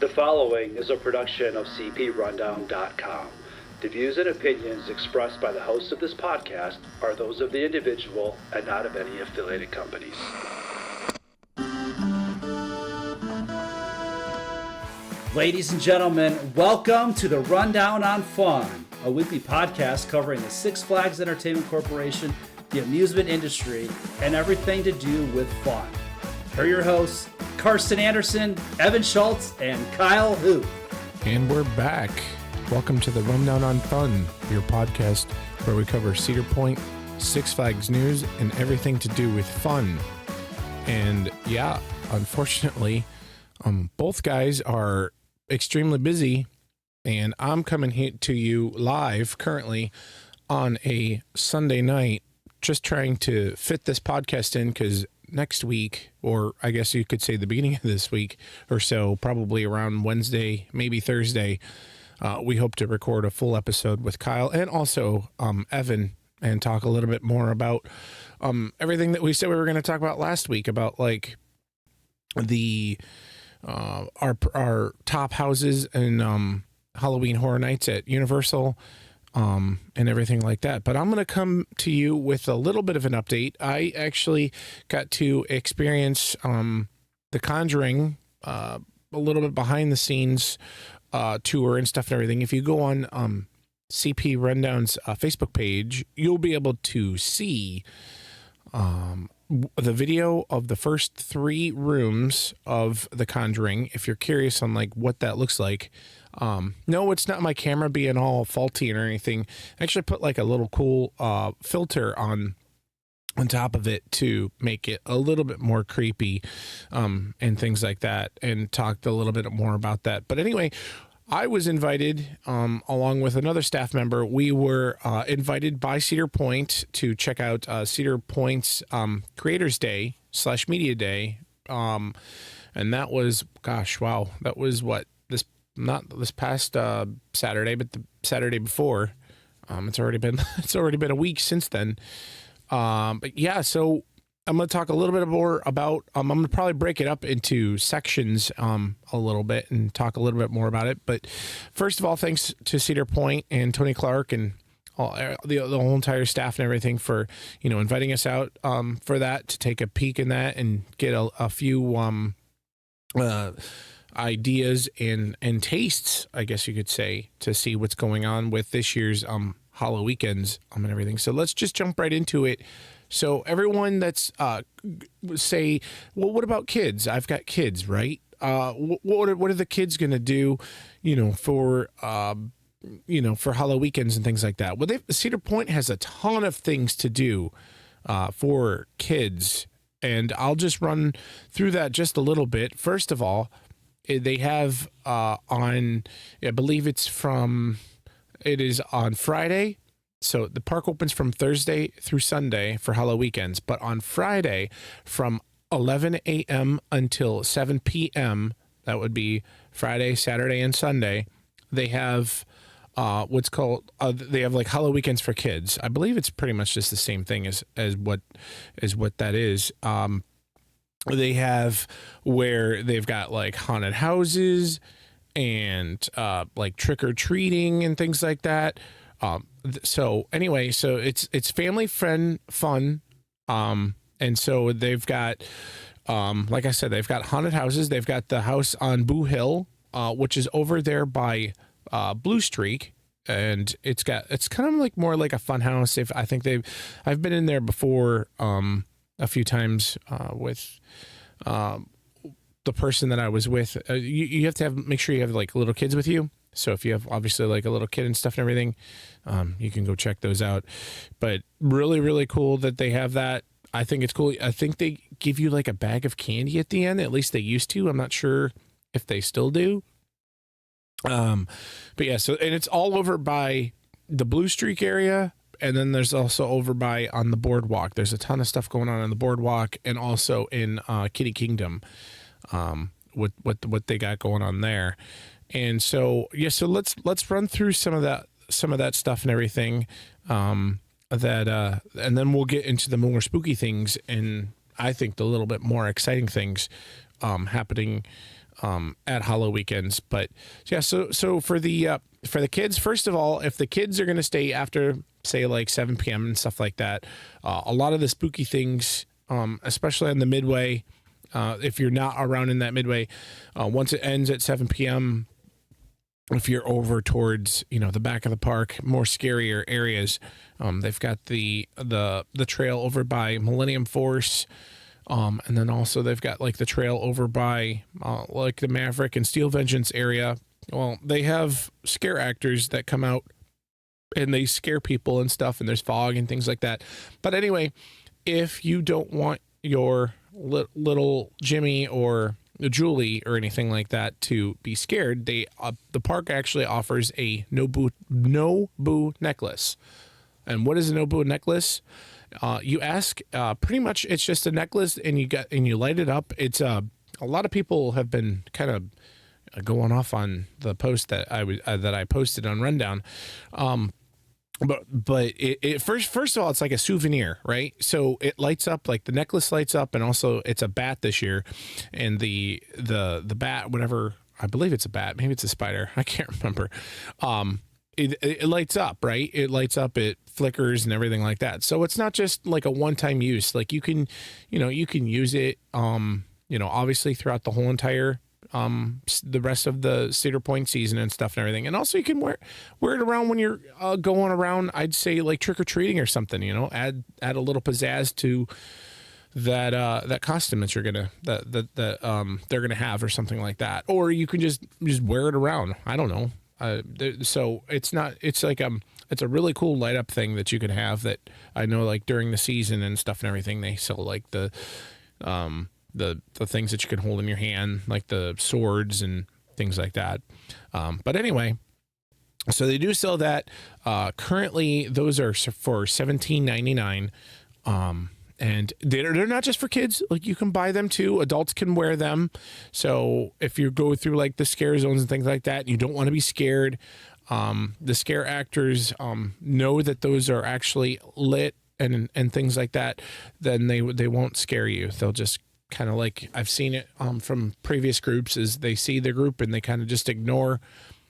The following is a production of cprundown.com. The views and opinions expressed by the hosts of this podcast are those of the individual and not of any affiliated companies. Ladies and gentlemen, welcome to the Rundown on Fun, a weekly podcast covering the Six Flags Entertainment Corporation, the amusement industry, and everything to do with fun. Here are your hosts, Carsten Anderson, Evan Schultz, and Kyle Hu. And we're back. Welcome to the Rundown on Fun, your podcast where we cover Cedar Point, Six Flags news, and everything to do with fun. And yeah, unfortunately, both guys are extremely busy, and I'm coming here to you live currently on a Sunday night, just trying to fit this podcast in because next week, or I guess you could say the beginning of this week or so, probably around Wednesday, maybe Thursday, we hope to record a full episode with Kyle and also Evan and talk a little bit more about everything that we said we were going to talk about last week about like the our top houses and Halloween Horror Nights at Universal and everything like that. But I'm going to come to you with a little bit of an update. I actually got to experience the Conjuring, a little bit behind the scenes tour and stuff and everything. If you go on CP Rundown's Facebook page, you'll be able to see the video of the first 3 rooms of the Conjuring. If you're curious on like what that looks like, no, it's not my camera being all faulty or anything. I actually put like a little cool filter on top of it to make it a little bit more creepy and things like that, and talked a little bit more about that. But anyway, I was invited along with another staff member. We were invited by Cedar Point to check out Cedar Point's Creators Day / Media Day. And that was, gosh, wow. That was not this past Saturday, but the Saturday before. It's already been a week since then. But yeah, so I'm going to talk a little bit more about, I'm going to probably break it up into sections a little bit and talk a little bit more about it. But first of all, thanks to Cedar Point and Tony Clark and all, the whole entire staff and everything for, inviting us out for that, to take a peek in that and get a few ideas and tastes, I guess you could say, to see what's going on with this year's HalloWeekends and everything. So let's just jump right into it. So everyone that's say, well, what about kids? I've got kids, right? What are the kids going to do, for HalloWeekends and things like that? Well, Cedar Point has a ton of things to do for kids, and I'll just run through that just a little bit. First of all, they have I believe it is on Friday. So the park opens from Thursday through Sunday for HalloWeekends, but on Friday from 11 a.m. until 7 p.m., that would be Friday, Saturday, and Sunday, they have what's called, they have like HalloWeekends for kids. I believe it's pretty much just the same thing as what that is. They have where they've got like haunted houses and like trick-or-treating and things like that. So anyway, so it's family friend fun. And so they've got, like I said, they've got haunted houses. They've got the house on Boo Hill, which is over there by Blue Streak. And it's kind of like more like a fun house. I've been in there before, a few times, with, the person that I was with. You have to make sure you have like little kids with you. So if you have obviously like a little kid and stuff and everything, you can go check those out. But really, really cool that they have that. I think it's cool. I think they give you like a bag of candy at the end. At least they used to. I'm not sure if they still do. But yeah, so, and it's all over by the Blue Streak area. And then there's also over by on the boardwalk. There's a ton of stuff going on the boardwalk and also in Kitty Kingdom, with what they got going on there. And so, yeah, so let's run through some of that stuff and everything, and then we'll get into the more spooky things and I think the little bit more exciting things happening at HalloWeekends. But yeah, so for the kids, first of all, if the kids are going to stay after, say, like 7 p.m. and stuff like that, a lot of the spooky things, especially on the midway, if you're not around in that midway, once it ends at 7 p.m., if you're over towards, the back of the park, more scarier areas, they've got the trail over by Millennium Force. And then also they've got like the trail over by like the Maverick and Steel Vengeance area. Well, they have scare actors that come out and they scare people and stuff, and there's fog and things like that. But anyway, if you don't want your little Jimmy or Julie or anything like that to be scared, the park actually offers a no boo necklace. And what is a no boo necklace? You ask, pretty much it's just a necklace, and you light it up. It's a lot of people have been kind of going off on the post that I posted on Rundown. But it first of all, it's like a souvenir, right? So it lights up, like the necklace lights up, and also it's a bat this year, and the bat, whatever, I believe it's a bat, maybe it's a spider, I can't remember. It lights up, right? It lights up, it flickers and everything like that. So it's not just like a one-time use. Like you can use it, obviously throughout the whole entire the rest of the Cedar Point season and stuff and everything. And also you can wear it around when you're going around, I'd say like trick-or-treating or something, add a little pizzazz to that costume that they're gonna have or something like that. Or you can just wear it around. I don't know. So it's a really cool light up thing that you can have, that I know like during the season and stuff and everything, they sell like the things that you can hold in your hand, like the swords and things like that. But anyway, so they do sell that. Currently, those are for $17.99. And they're not just for kids. Like you can buy them too. Adults can wear them. So if you go through like the scare zones and things like that, and you don't want to be scared, the scare actors know that those are actually lit and things like that. Then they won't scare you. They'll just kind of, like I've seen it from previous groups, is they see the group and they kind of just ignore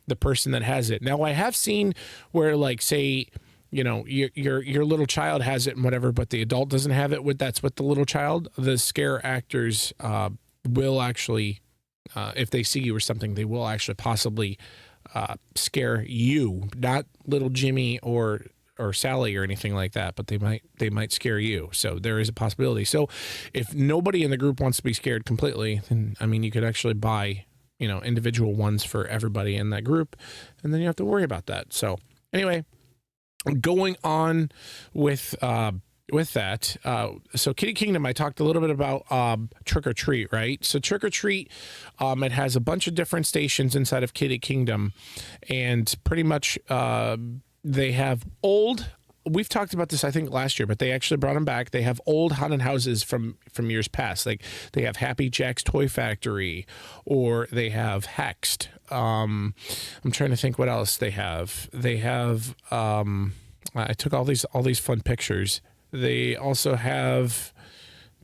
the person that has it. Now I have seen where, like, say, your little child has it and whatever, but the adult doesn't have it. That's with the little child. The scare actors will actually, if they see you or something, they will actually possibly scare you, not little Jimmy or Sally or anything like that, but they might scare you. So there is a possibility. So if nobody in the group wants to be scared completely, then you could actually buy individual ones for everybody in that group, and then you have to worry about that. So anyway, going on with that, so Kitty Kingdom, I talked a little bit about Trick or Treat, right? So Trick or Treat, it has a bunch of different stations inside of Kitty Kingdom, and pretty much they have we've talked about this, I think, last year, but they actually brought them back. They have old haunted houses from years past. Like they have Happy Jack's Toy Factory, or they have Hexed. I'm trying to think what else they have. They have, I took all these fun pictures. They also have,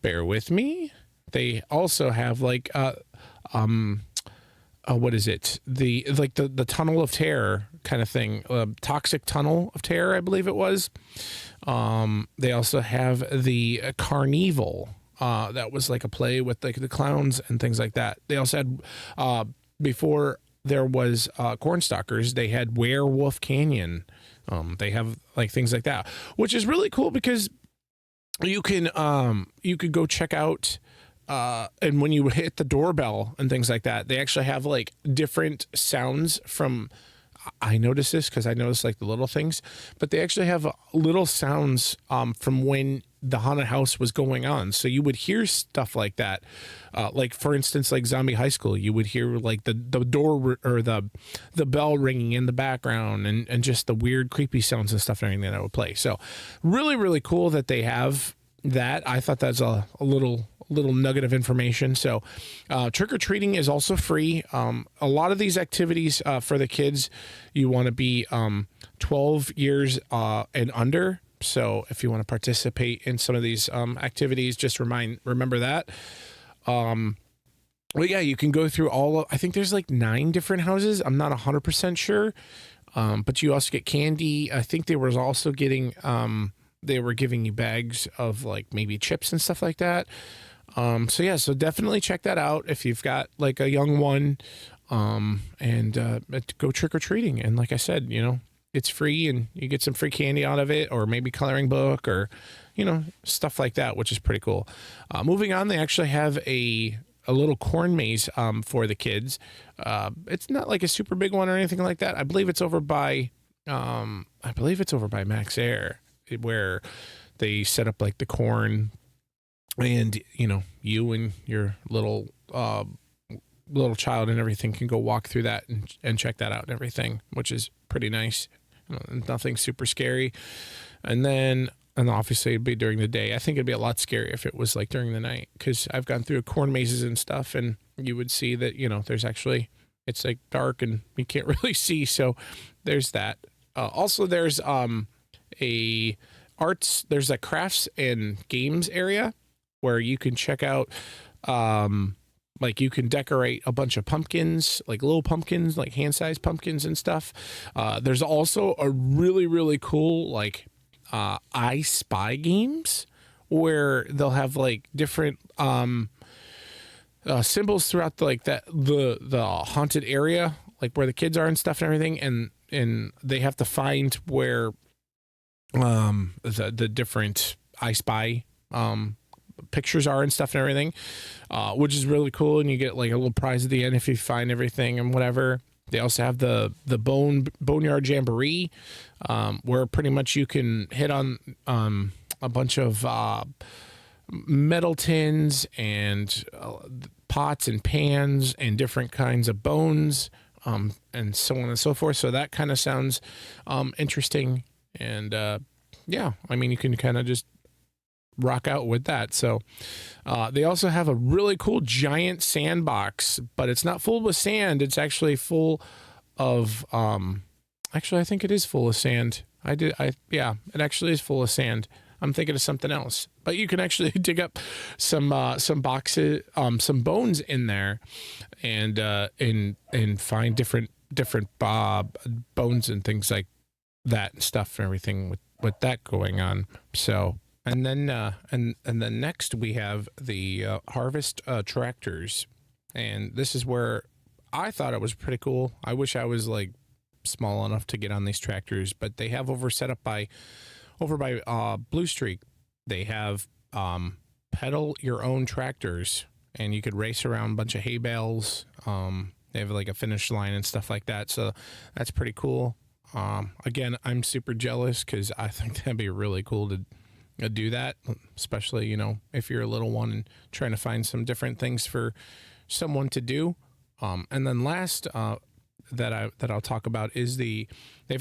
bear with me. They also have like, what is it? The Tunnel of Terror kind of thing, Toxic Tunnel of Terror, I believe it was. They also have the Carnival. That was like a play with like the clowns and things like that. They also had, before there was Cornstalkers, they had Werewolf Canyon. They have like things like that, which is really cool because you could go check out. And when you hit the doorbell and things like that, they actually have like different sounds from, I noticed this because I noticed like the little things, but they actually have little sounds from when the haunted house was going on. So you would hear stuff like that. Like for instance, like Zombie High School, you would hear like the door or the bell ringing in the background, and just the weird creepy sounds and stuff and everything that would play. So really, really cool that they have that. I thought that's a little nugget of information. So trick-or-treating is also free. A lot of these activities for the kids, you want to be 12 years and under. So if you want to participate in some of these activities, just remember that. Well, yeah, you can go through I think there's like 9 different houses. I'm not 100% sure. But you also get candy. I think they were also getting, they were giving you bags of like maybe chips and stuff like that. So yeah, so definitely check that out if you've got like a young one, and go trick or treating. And like I said, it's free and you get some free candy out of it, or maybe coloring book, or stuff like that, which is pretty cool. Moving on, they actually have a little corn maze for the kids. It's not like a super big one or anything like that. I believe it's over by Max Air, where they set up like the corn, and you and your little child and everything can go walk through that and check that out and everything, which is pretty nice. Nothing super scary. And obviously it'd be during the day. I think it'd be a lot scarier if it was like during the night, because I've gone through corn mazes and stuff, and you would see that there's actually, it's like dark and you can't really see. So there's that. Also there's there's a crafts and games area where you can check out, like you can decorate a bunch of pumpkins, like little pumpkins, like hand-sized pumpkins and stuff. There's also a really, really cool, like, I Spy games, where they'll have like different, symbols throughout the haunted area, like where the kids are and stuff and everything. And they have to find where, the different I Spy, pictures are and stuff and everything, which is really cool. And you get like a little prize at the end if you find everything and whatever. They also have the Boneyard Jamboree, where pretty much you can hit on a bunch of metal tins and pots and pans and different kinds of bones, and so on and so forth. So that kind of sounds interesting. And yeah, I mean, you can kind of just rock out with that. So they also have a really cool giant sandbox, but it's not full with sand. It's actually full of actually I think it is full of sand. Yeah, it actually is full of sand. I'm thinking of something else. But you can actually dig up some boxes, some bones in there, and find different bones and things like that and stuff and everything with that going on. So, and then next we have the harvest tractors, and this is where I thought it was pretty cool. I wish I was like small enough to get on these tractors, but they have over by Blue Streak. They have pedal your own tractors, and you could race around a bunch of hay bales. They have like a finish line and stuff like that, so that's pretty cool. Again, I'm super jealous because I think that'd be really cool to do that, especially if you're a little one and trying to find some different things for someone to do. And then last that I'll talk about is they've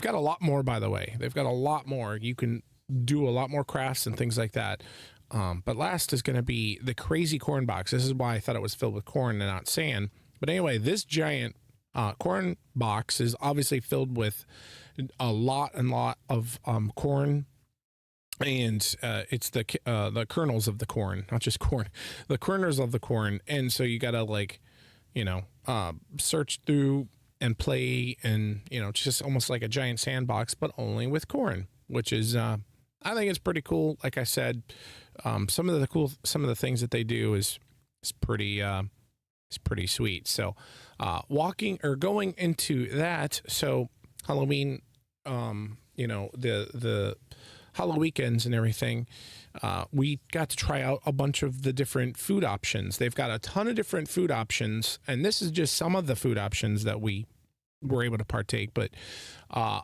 got a lot more, by the way. They've got a lot more. You can do a lot more crafts and things like that. But last is going to be the crazy corn box. This is why I thought it was filled with corn and not sand. But anyway, this giant corn box is obviously filled with a lot of corn. And it's the kernels of the corn, not just corn, the kernels of the corn. And so you got to search through and play, and it's just almost like a giant sandbox, but only with corn, which is I think it's pretty cool. Like I said, some of the things that they do is pretty sweet. So going into that, so Halloween, the HalloWeekends and everything, we got to try out a bunch of the different food options. They've got a ton of different food options, and this is just some of the food options that we were able to partake, but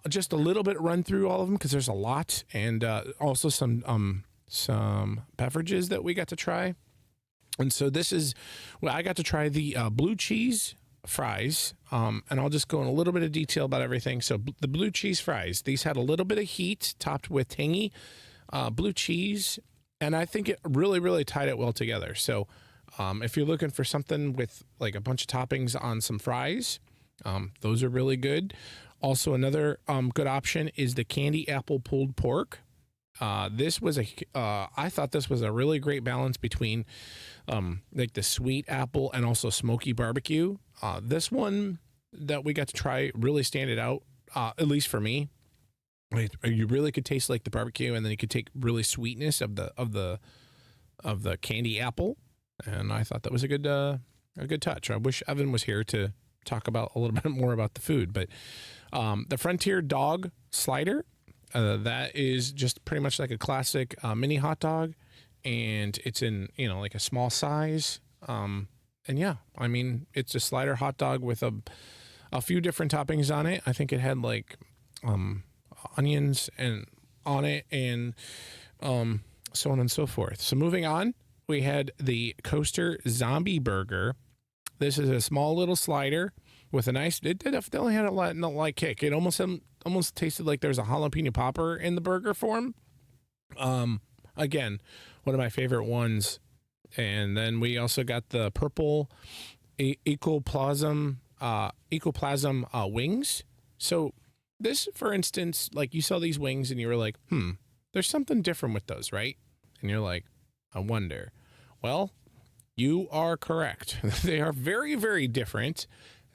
just a little bit run through all of them because there's a lot, and also some beverages that we got to try. And so I got to try the blue cheese fries, and I'll just go in a little bit of detail about everything. So the blue cheese fries, these had a little bit of heat topped with tangy blue cheese, and I think it really, really tied it well together. So if you're looking for something with like a bunch of toppings on some fries, those are really good. Also, another good option is the candy apple pulled pork. This was I thought this was a really great balance between like the sweet apple and also smoky barbecue. This one that we got to try really standed out, at least for me. You really could taste like the barbecue, and then you could take really sweetness of the candy apple, and I thought that was a good touch. I wish Evan was here to talk about a little bit more about the food, but the Frontier Dog Slider, that is just pretty much like a classic mini hot dog, and it's in like a small size. And yeah, I mean, it's a slider hot dog with a few different toppings on it. I think it had like onions and on it, and so on and so forth. So moving on, we had the Coaster Zombie Burger. This is a small little slider with a nice. It definitely had a light kick. It almost tasted like there's a jalapeno popper in the burger form. Again, one of my favorite ones. And then we also got the purple ecoplasm wings. So this, for instance, like you saw these wings and you were like, there's something different with those, right? And you're like, I wonder. Well, you are correct. They are very, very different.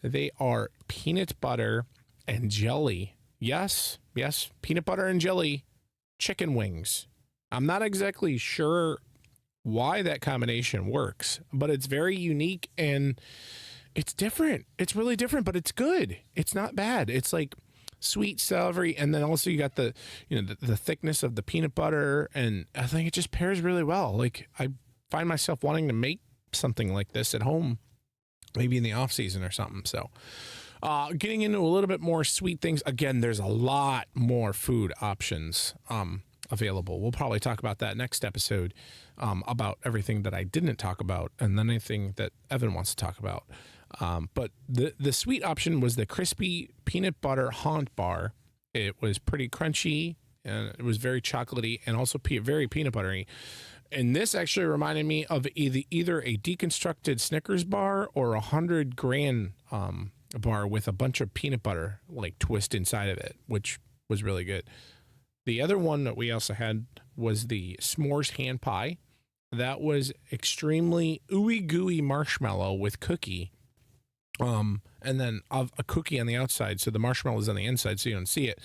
They are peanut butter and jelly. Yes, peanut butter and jelly chicken wings. I'm not exactly sure why that combination works, but it's very unique and it's different. It's really different, but it's good. It's not bad. It's like sweet celery, and then also you got the the thickness of the peanut butter, and I think it just pairs really well. Like, I find myself wanting to make something like this at home, maybe in the off season or something. So getting into a little bit more sweet things, again, there's a lot more food options available. We'll probably talk about that next episode, about everything that I didn't talk about, and then anything that Evan wants to talk about. But the sweet option was the crispy peanut butter haunt bar. It was pretty crunchy, and it was very chocolatey and also very peanut buttery. And this actually reminded me of either a deconstructed Snickers bar or 100 Grand bar with a bunch of peanut butter like twist inside of it, which was really good. The other one that we also had was the s'mores hand pie. That was extremely ooey gooey marshmallow with cookie. And then a cookie on the outside, so the marshmallow is on the inside, so you don't see it.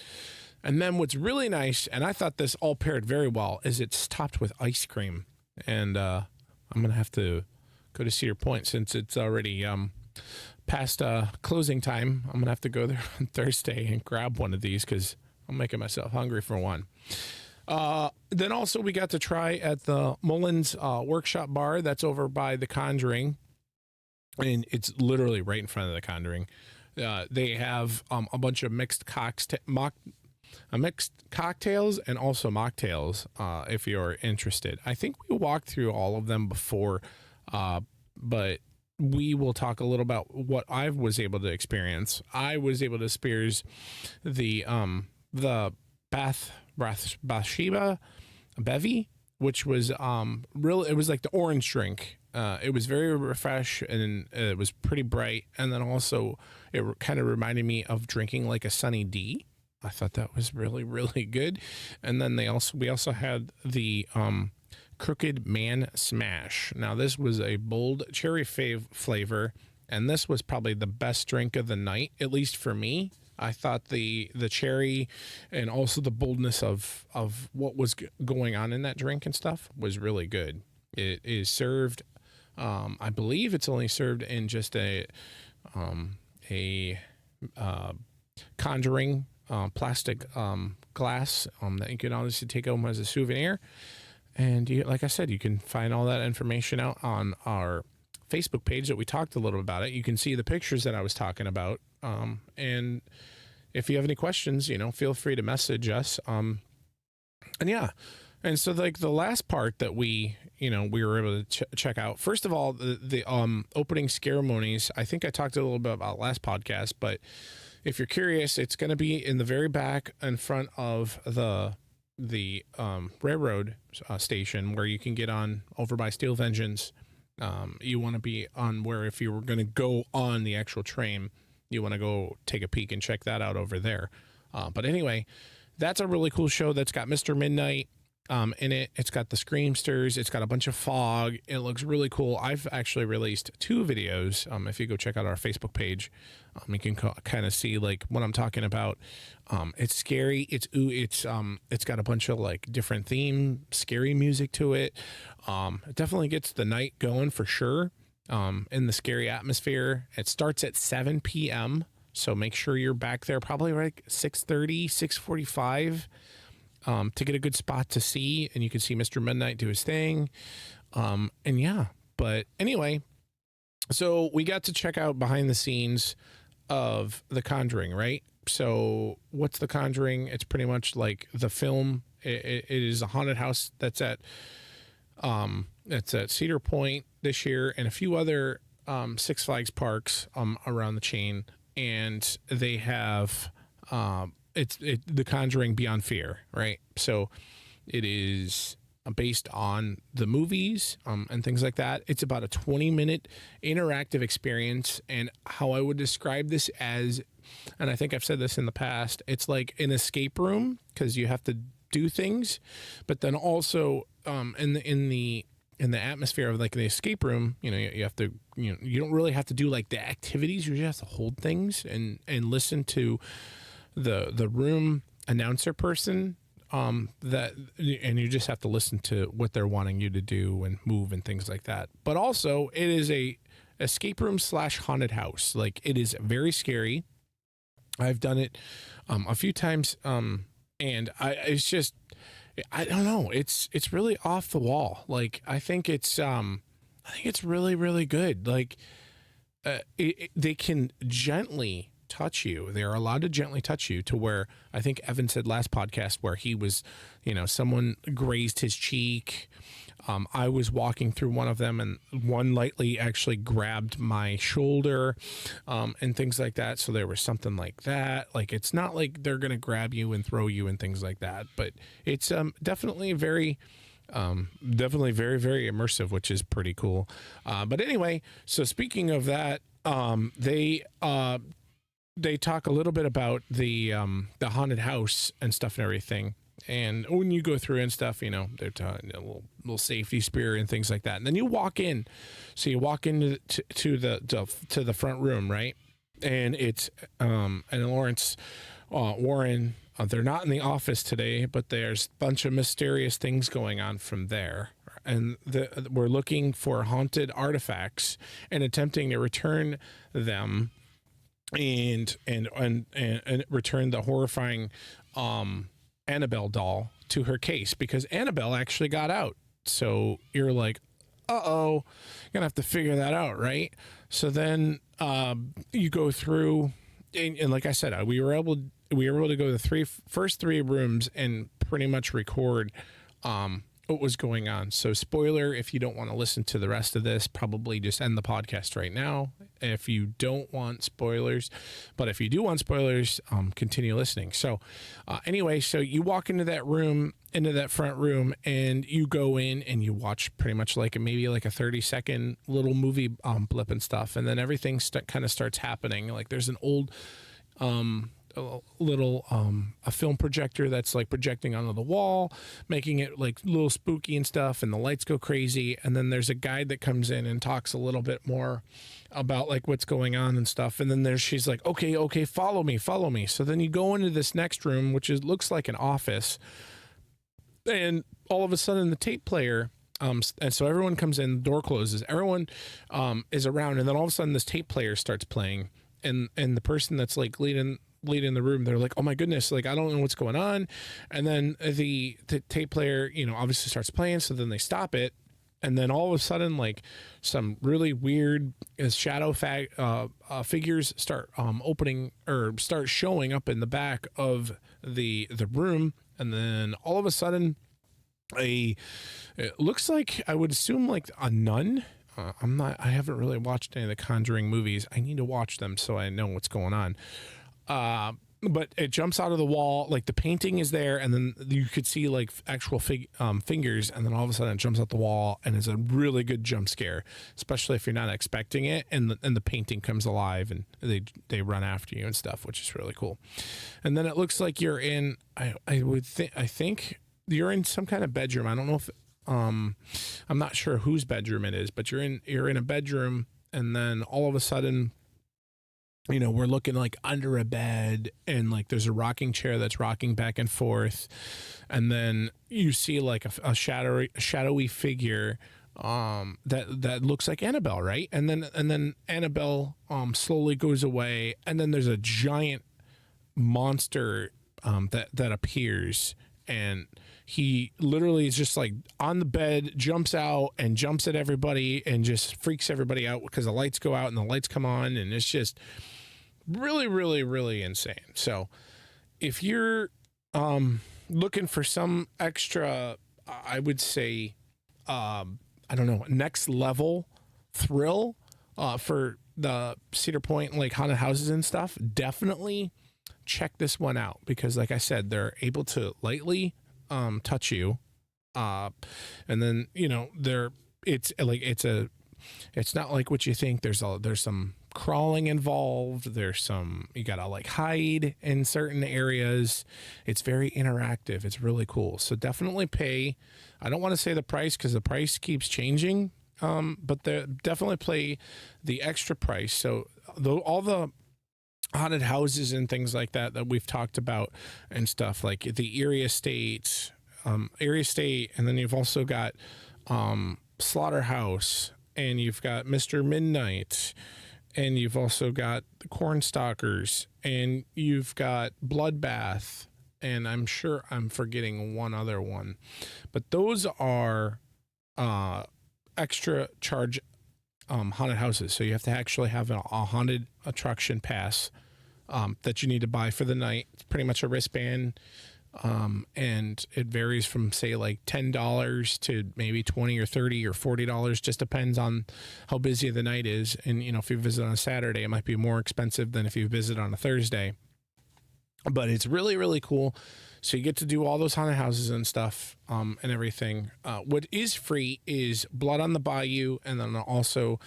And then what's really nice, and I thought this all paired very well, is it's topped with ice cream. And I'm gonna have to go to Cedar Point since it's already past closing time. I'm gonna have to go there on Thursday and grab one of these because I'm making myself hungry for one. Then also we got to try at the Mullins Workshop Bar that's over by the Conjuring. And it's literally right in front of the Conjuring. They have a bunch of mixed cocktails and also mocktails, if you're interested. I think we walked through all of them before, but we will talk a little about what I was able to experience. I was able to experience the Bathsheba Bevy, which was really, it was like the orange drink. It was very refresh, and it was pretty bright. And then also it kind of reminded me of drinking like a Sunny D. I thought that was really, really good. And then we also had the Crooked Man Smash. Now this was a bold cherry flavor, and this was probably the best drink of the night, at least for me. I thought the cherry and also the boldness of what was going on in that drink and stuff was really good. It is served, I believe it's only served in just a Conjuring plastic glass that you can obviously take home as a souvenir. And like I said, you can find all that information out on our Facebook page that we talked a little about it. You can see the pictures that I was talking about. And if you have any questions, feel free to message us. And yeah. And so like the last part that we were able to check out, first of all, the opening ceremonies, I think I talked a little bit about last podcast, but if you're curious, it's going to be in the very back in front of the railroad station where you can get on over by Steel Vengeance. You want to be on where if you were going to go on the actual train, you want to go take a peek and check that out over there. But anyway, that's a really cool show that's got Mr. Midnight in it. It's got the screamsters. It's got a bunch of fog. It looks really cool. I've actually released 2 videos. If you go check out our Facebook page, you can kind of see like what I'm talking about. It's scary. It's got a bunch of like different scary music to it. It definitely gets the night going for sure. In the scary atmosphere. It starts at 7 p.m. So make sure you're back there probably like 6:30, 6:45. To get a good spot to see, and you can see Mr. Midnight do his thing. And yeah, but anyway, so we got to check out behind the scenes of The Conjuring, right? So what's The Conjuring? It's pretty much like the film. It is a haunted house that's at Cedar Point this year and a few other Six Flags parks around the chain, and they have it's The Conjuring Beyond Fear, right? So it is based on the movies and things like that. It's about a 20-minute interactive experience, and how I would describe this as, and I think I've said this in the past, it's like an escape room because you have to do things, but then also in the atmosphere of like the escape room, you have to, you don't really have to do like the activities. You just have to hold things and listen to the room announcer person and you just have to listen to what they're wanting you to do and move and things like that. But also it is a escape room / haunted house. Like, it is very scary. I've done it a few times and I don't know, it's really off the wall. Like, I think it's really, really good. Like, they can gently touch you. They're allowed to gently touch you to where I think Evan said last podcast where he was, someone grazed his cheek. I was walking through one of them and one lightly actually grabbed my shoulder and things like that. So there was something like that. Like, it's not like they're going to grab you and throw you and things like that, but it's definitely very, very, very immersive, which is pretty cool. But anyway, so speaking of that, they talk a little bit about the haunted house and stuff and everything. And when you go through and stuff, they're talking a little safety spear and things like that. And then you walk in. So you walk into to the front room, right? And it's and Lawrence Warren. They're not in the office today, but there's a bunch of mysterious things going on from there. And we're looking for haunted artifacts and attempting to return them and return the horrifying Annabelle doll to her case, because Annabelle actually got out. So you're like, uh-oh, gonna have to figure that out, right? So then you go through and like I said, we were able to go to the first three rooms and pretty much record what was going on. So spoiler, if you don't want to listen to the rest of this, probably just end the podcast right now if you don't want spoilers. But if you do want spoilers, continue listening. So anyway, so you walk into that front room, and you go in and you watch pretty much maybe like a 30-second little movie blip and stuff. And then everything kind of starts happening. Like, there's an old a film projector that's like projecting onto the wall, making it like a little spooky and stuff, and the lights go crazy. And then there's a guide that comes in and talks a little bit more about like what's going on and stuff. And then she's like, okay, follow me. So then you go into this next room, which looks like an office, and all of a sudden the tape player and so everyone comes in, the door closes, everyone is around, and then all of a sudden this tape player starts playing, and the person that's like leading the room, they're like, oh my goodness, like, I don't know what's going on. And then the tape player, obviously starts playing. So then they stop it. And then all of a sudden, like, some really weird shadow figures start opening or start showing up in the back of the room. And then all of a sudden it looks like, I would assume, like a nun. I haven't really watched any of the Conjuring movies. I need to watch them so I know what's going on. But it jumps out of the wall, like the painting is there, and then you could see like actual fingers, and then all of a sudden it jumps out the wall, and it's a really good jump scare, especially if you're not expecting it, and the painting comes alive, and they run after you and stuff, which is really cool. And then it looks like you're in, I think you're in some kind of bedroom. I don't know if I'm not sure whose bedroom it is, but you're in a bedroom, and then all of a sudden, we're looking like under a bed, and like there's a rocking chair that's rocking back and forth, and then you see like a shadowy figure that looks like Annabelle, right? And then Annabelle slowly goes away, and then there's a giant monster that appears, and he literally is just like on the bed, jumps out and jumps at everybody and just freaks everybody out because the lights go out and the lights come on, and it's just really, really, really insane. So if you're looking for some extra, I would say, I don't know, next level thrill for the Cedar Point like haunted houses and stuff, definitely check this one out, because like I said, they're able to lightly touch you, and then it's not like what you think. There's some crawling involved. You gotta like hide in certain areas. It's very interactive. It's really cool. So definitely pay. I don't want to say the price because the price keeps changing, but definitely pay the extra price. So all the haunted houses and things like that we've talked about and stuff, like the Erie Estate, and then you've also got Slaughterhouse, and you've got Mr. Midnight, and you've also got the Cornstalkers, and you've got Bloodbath, and I'm sure I'm forgetting one other one, but those are extra charge haunted houses. So you have to actually have a haunted attraction pass that you need to buy for the night. It's pretty much a wristband, and it varies from say like $10 to maybe $20 or $30 or $40. Just depends on how busy the night is. And if you visit on a Saturday, it might be more expensive than if you visit on a Thursday. But it's really, really cool. So you get to do all those haunted houses and stuff, and everything. What is free is Blood on the Bayou, and then also,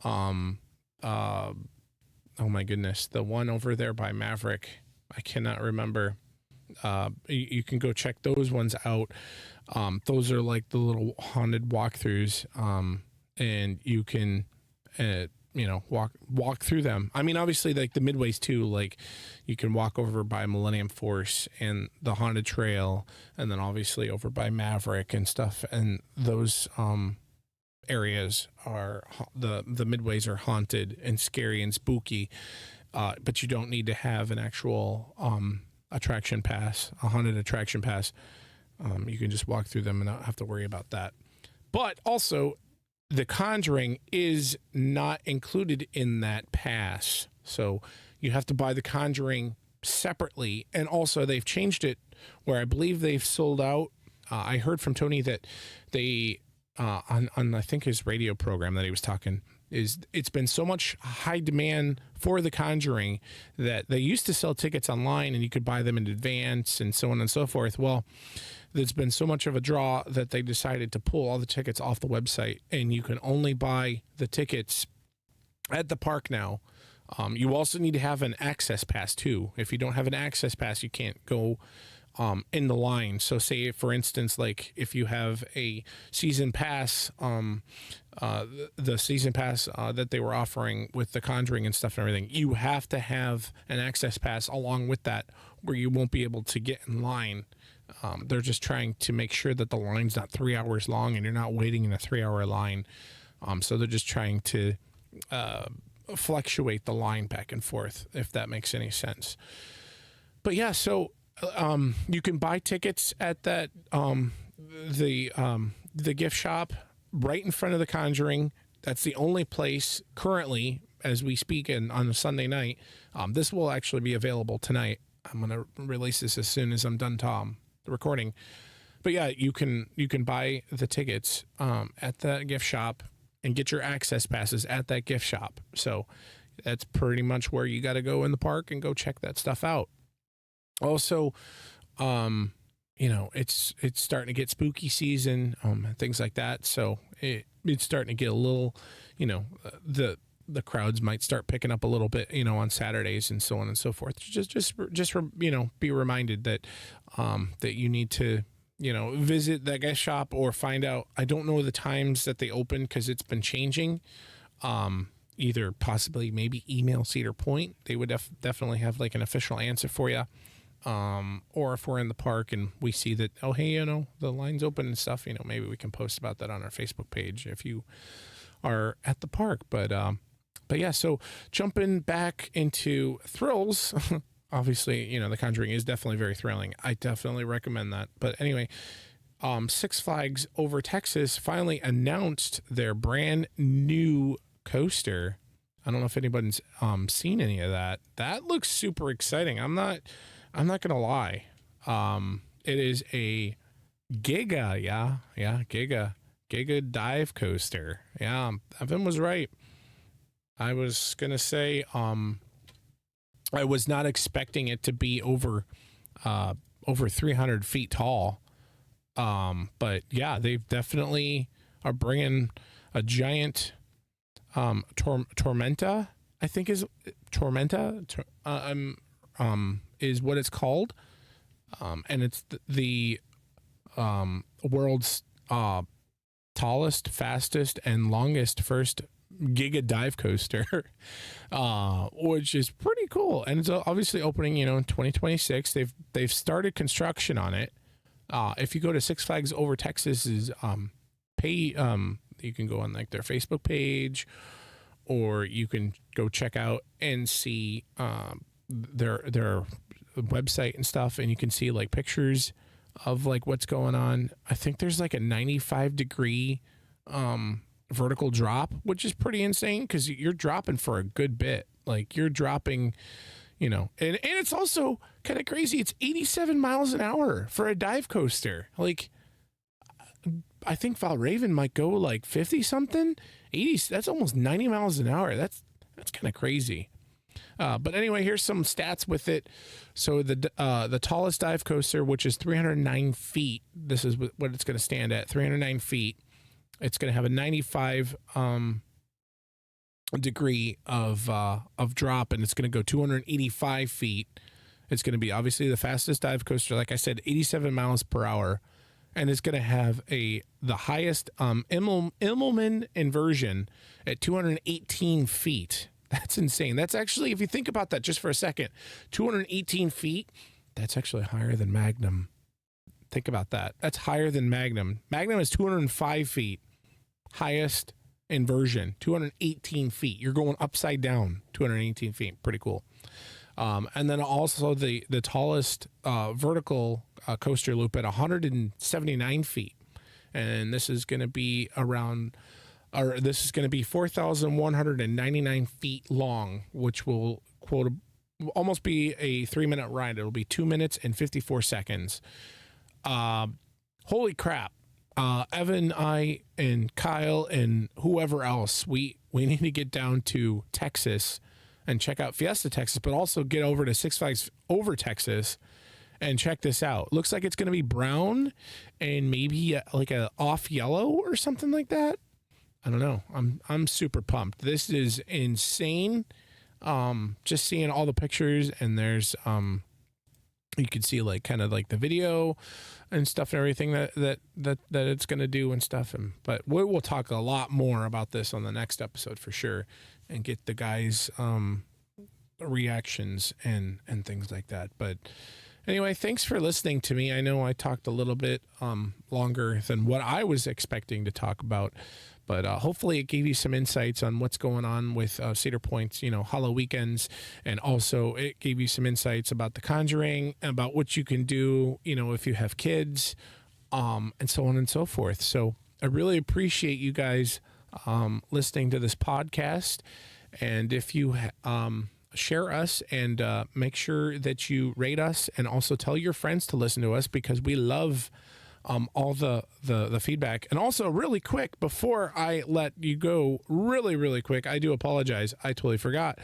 oh my goodness, the one over there by Maverick. I cannot remember. You can go check those ones out. Those are like the little haunted walkthroughs, and you can, walk through them. I mean, obviously, like the midways too. Like you can walk over by Millennium Force and the Haunted Trail, and then obviously over by Maverick and stuff. And those areas are the midways are haunted and scary and spooky, but you don't need to have an actual attraction pass, a haunted attraction pass. You can just walk through them and not have to worry about that. But also, the Conjuring is not included in that pass, so you have to buy the Conjuring separately. And also, they've changed it where I believe they've sold out. I heard from Tony that they on I think his radio program that he was talking, it's been so much high demand for the Conjuring that they used to sell tickets online and you could buy them in advance and so on and so forth. Well, there's been so much of a draw that they decided to pull all the tickets off the website, and you can only buy the tickets at the park now. You also need to have an access pass too. If you don't have an access pass, you can't go in the line. So say, for instance, like if you have a season pass, the season pass that they were offering with the Conjuring and stuff and everything, you have to have an access pass along with that, where you won't be able to get in line. They're just trying to make sure that the line's not 3 hours long and you're not waiting in a 3-hour line. So they're just trying to fluctuate the line back and forth, if that makes any sense. But yeah, so you can buy tickets at that the gift shop right in front of the Conjuring. That's the only place currently as we speak, and on a Sunday night. This will actually be available tonight. I'm gonna release this as soon as I'm done the recording. But yeah, you can buy the tickets at the gift shop and get your access passes at that gift shop. So that's pretty much where you got to go in the park and go check that stuff out. Also, it's starting to get spooky season, things like that. So it's starting to get a little, the crowds might start picking up a little bit, on Saturdays and so on and so forth. Just be reminded that that you need to visit that guy's shop or find out. I don't know the times that they open because it's been changing. Either possibly maybe email Cedar Point. They would definitely have like an official answer for you. Or if we're in the park and we see that, oh, hey, the line's open and stuff, maybe we can post about that on our Facebook page if you are at the park. But yeah, so jumping back into thrills, obviously, The Conjuring is definitely very thrilling. I definitely recommend that. But anyway, Six Flags Over Texas finally announced their brand new coaster. I don't know if anybody's seen any of that. That looks super exciting. I'm not gonna lie. It is a Giga dive coaster. Yeah, Evan was right. I was gonna say I was not expecting it to be over 300 feet tall. But yeah, they definitely are bringing a giant Tormenta, I think is Tormenta, is what it's called. And it's the world's tallest, fastest, and longest first Giga dive coaster, which is pretty cool. And it's obviously opening, in 2026. They've started construction on it. If you go to Six Flags Over Texas's you can go on like their Facebook page, or you can go check out and see their website and stuff, and you can see like pictures of like what's going on. I think there's like a 95-degree vertical drop, which is pretty insane because you're dropping for a good bit. Like you're dropping, and it's also kind of crazy. It's 87 miles an hour for a dive coaster. Like I think Valraven might go like 50 something, 80. That's almost 90 miles an hour. That's kind of crazy. But anyway, here's some stats with it. So the tallest dive coaster, which is 309 feet. This is what it's going to stand at, 309 feet. It's going to have a 95 degree of drop, and it's going to go 285 feet. It's going to be obviously the fastest dive coaster. Like I said, 87 miles per hour. And it's going to have the highest Immelman inversion at 218 feet. That's insane. That's actually, if you think about that just for a second, 218 feet, that's actually higher than Magnum. Think about that. That's higher than Magnum. Magnum is 205 feet. Highest inversion, 218 feet. You're going upside down, 218 feet. Pretty cool. And then also the tallest vertical coaster loop at 179 feet. And this is going to be 4,199 feet long, which will almost be a 3-minute ride. It'll be 2 minutes and 54 seconds. Holy crap. Evan, I, and Kyle, and whoever else, we need to get down to Texas and check out Fiesta Texas, but also get over to Six Flags Over Texas and check this out. Looks like it's going to be brown and maybe like a off yellow or something like that. I don't know. I'm super pumped. This is insane. Just seeing all the pictures, and there's you can see like kind of like the video and stuff and everything that it's going to do and stuff. But we'll talk a lot more about this on the next episode for sure, and get the guys' reactions and things like that. But anyway, thanks for listening to me. I know I talked a little bit longer than what I was expecting to talk about, but hopefully it gave you some insights on what's going on with Cedar Point's, HalloWeekends, and also it gave you some insights about The Conjuring, about what you can do, if you have kids, and so on and so forth. So I really appreciate you guys listening to this podcast, and if you share us and make sure that you rate us, and also tell your friends to listen to us, because we love all the feedback. And also, really quick, before I let you go, really quick, I do apologize. I totally forgot.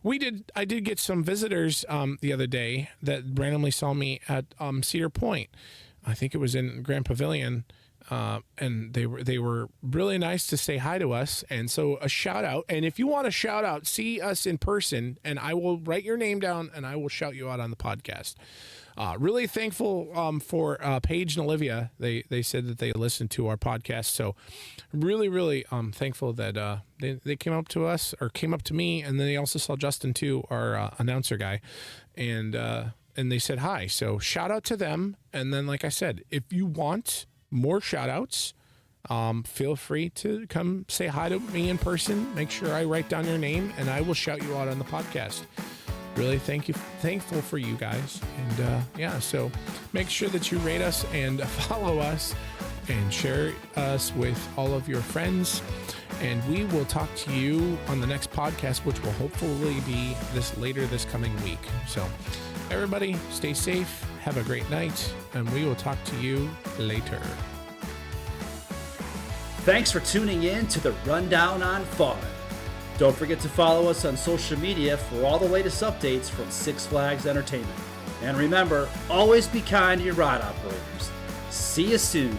I did get some visitors the other day that randomly saw me at Cedar Point. I think it was in Grand Pavilion. and they were really nice to say hi to us. And so a shout out. And if you want a shout out, see us in person, and I will write your name down and I will shout you out on the podcast. Really thankful for Paige and Olivia. They said that they listened to our podcast. So really thankful that they came up to us, or came up to me, and then they also saw Justin too, our announcer guy, and they said hi. So shout out to them. And then, like I said, if you want more shout outs, feel free to come say hi to me in person. Make sure I write down your name and I will shout you out on the podcast. Really thankful for you guys. And so make sure that you rate us and follow us and share us with all of your friends. And we will talk to you on the next podcast, which will hopefully be later this coming week. So everybody, stay safe, have a great night, and we will talk to you later. Thanks for tuning in to the Rundown on Fun. Don't forget to follow us on social media for all the latest updates from Six Flags Entertainment. And remember, always be kind to your ride operators. See you soon.